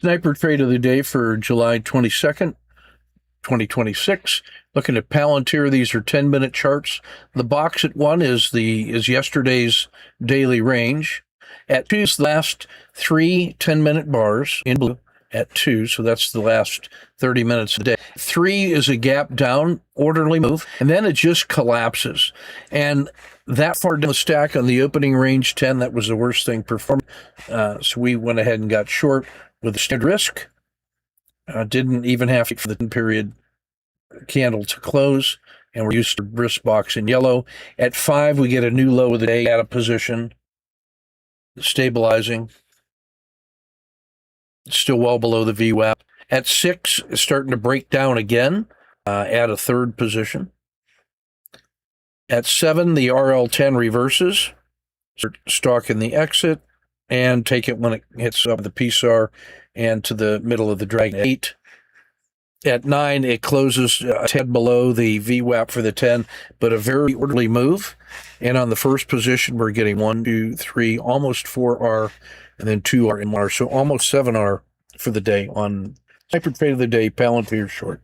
Sniper trade of the day for July 22nd, 2026. Looking at Palantir, these are 10-minute charts. The box at 1 is yesterday's daily range. At 2 is the last 3 10-minute bars in blue at 2, so that's the last 30 minutes of the day. 3 is a gap down, orderly move, and then it just collapses. And that far down the stack on the opening range 10, that was the worst thing performed. So we went ahead and got short with a standard risk. Didn't even have to for the period candle to close, and we're used to risk box in yellow. At 5, we get a new low of the day out of position, stabilizing. Still well below the VWAP. At 6, it's starting to break down again, at a third position. At 7, the RL10 reverses, start stalking the exit, and take it when it hits up the PSAR and to the middle of the dragon. 8. At 9, it closes a tad below the VWAP for the 10, but a very orderly move. And on the first position, we're getting 1, 2, 3, almost 4R, and then 2R and 1R. So almost 7R for the day on Sniper trade of the day, Palantir short.